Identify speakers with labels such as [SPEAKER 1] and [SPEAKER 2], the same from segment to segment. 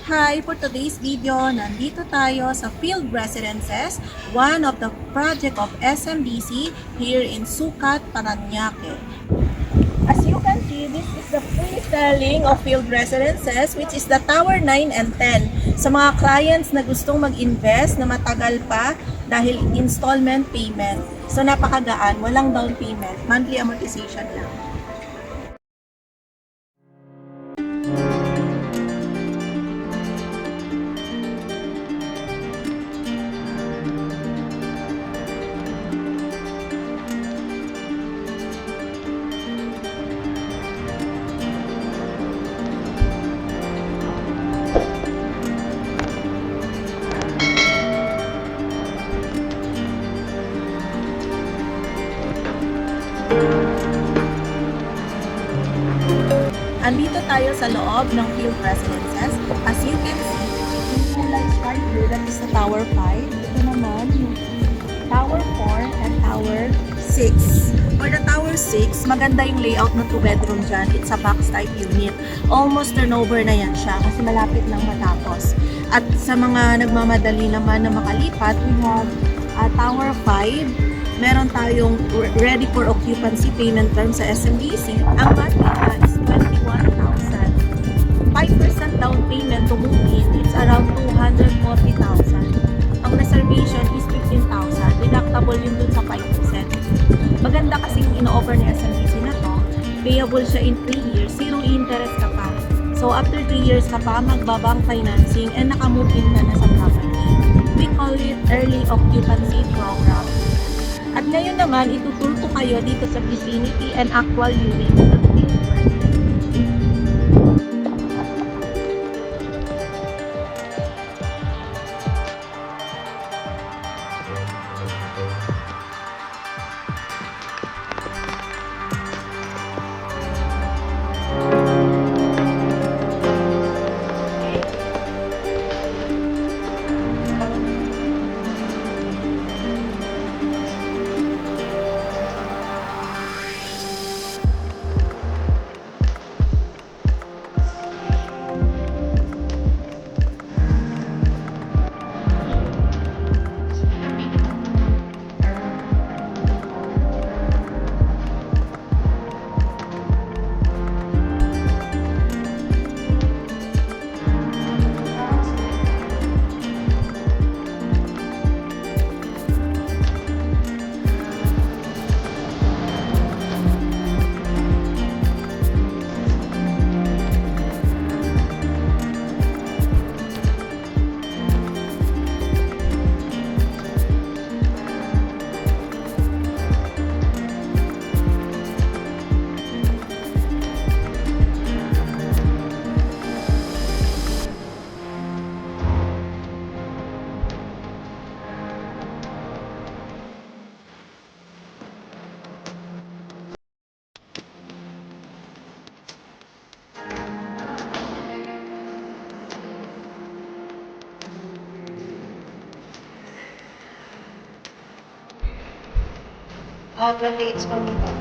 [SPEAKER 1] Hi! For today's video, nandito tayo sa Field Residences, one of the project of SMDC here in Sucat, Parañque. As you can see, this is the pre-selling of Field Residences, which is the Tower 9 and 10. Sa mga clients na gustong mag-invest na matagal pa dahil installment payment. So napakagaan, walang down payment, monthly amortization lang. Andito tayo sa loob ng Field Residences. As you can see, yung lights right here, that is the Tower 5. Ito naman, yung Tower 4 and Tower 6. For the Tower 6, maganda yung layout ng 2-bedroom dyan. It's a box type unit. Almost turnover na yan siya kasi malapit lang matapos. At sa mga nagmamadali naman na makalipat, we have Tower 5. Meron tayong ready for occupancy payment term sa SMDC. Ang monthly is 21,000. 5% down payment to move in, it's around 240,000. Ang reservation is 15,000. Deductible yun dun sa 5%. Maganda kasi yung ino-offer ni SMDC na to. Payable siya in 3 years. Zero interest ka pa. So after 3 years ka pa, magbabank financing and nakamove in ka na sa property. We call it early occupancy program. At ngayon naman, itutur ko kayo dito sa vicinity and actual unit ng Field Residences. The dates coming up.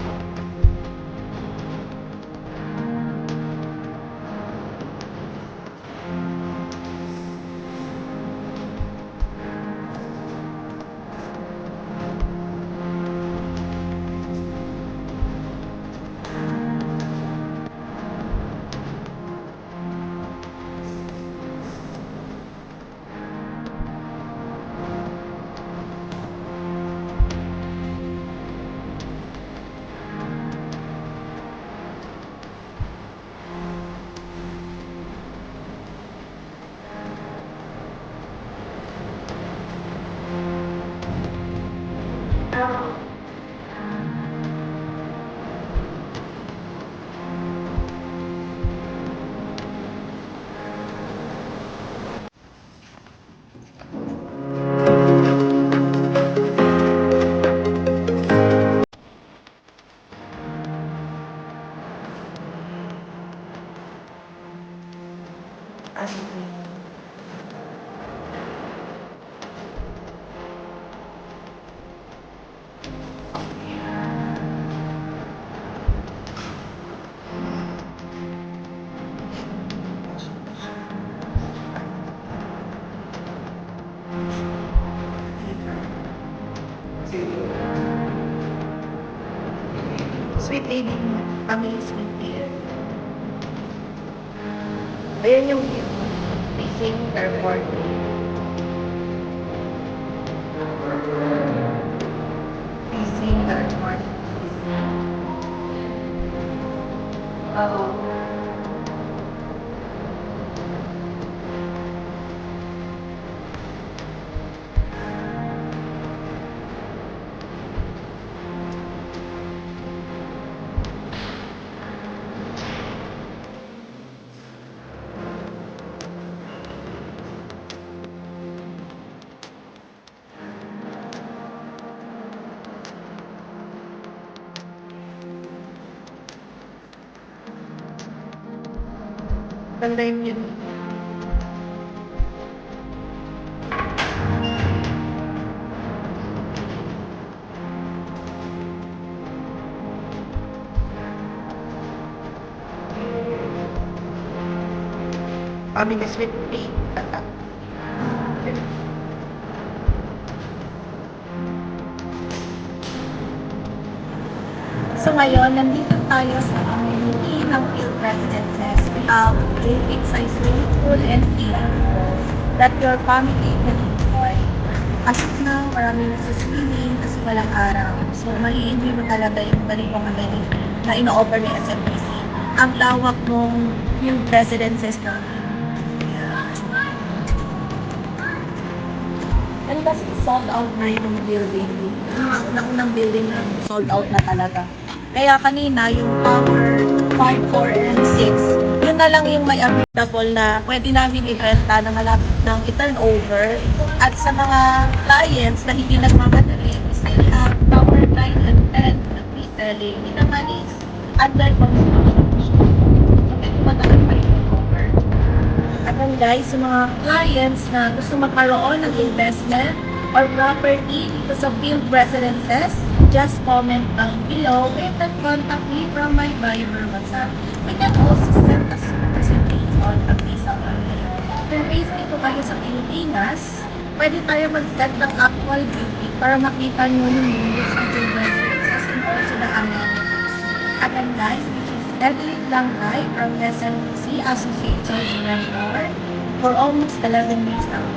[SPEAKER 1] maintaining families with care. Ayan yung facing airport. Facing airport. Oo. Ganda yung yun. Kami na sweet pea. So ngayon, nandito tayo sa community ng field residences. We have a big-size swimming pool and feeding pool that your family can enjoy. As of now, maraming nasa-swimming kasi walang araw. So, mali-enjoy mo talaga yung ganitong amenity na ino-offer ni SMPC. Ang lawak ng field residences namin. And kasi sold out na yung building. Naunang building na sold out na talaga. Kaya kanina, yung tower 5, 4, and 6, yun na lang yung may available na pwede namin i-renta na malapit ng i-turnover. At sa mga clients na hindi nagmamadali, we still have tower 9 and 10 na pre-selling. Yun naman is under construction. So, medyo matagal pa yung over. At guys, sa mga clients na gusto magkaroon ng investment or property dito sa field residences, just comment down below and then contact me from my Viber WhatsApp. We can also send us presentation at isang kung based dito kayo sa Pilipinas, pwede tayo mag-set ng actual beauty para makita nyo yung units ng field residences and also the amenities. Again guys, which is Evelyn Langkay from SMC Associate Sales Director for almost 11 years now.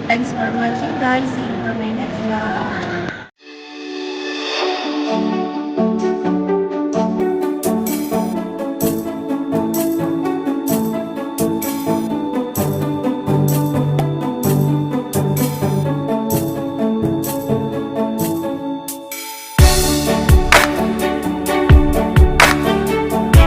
[SPEAKER 1] Thanks for watching guys. See you for my next vlog.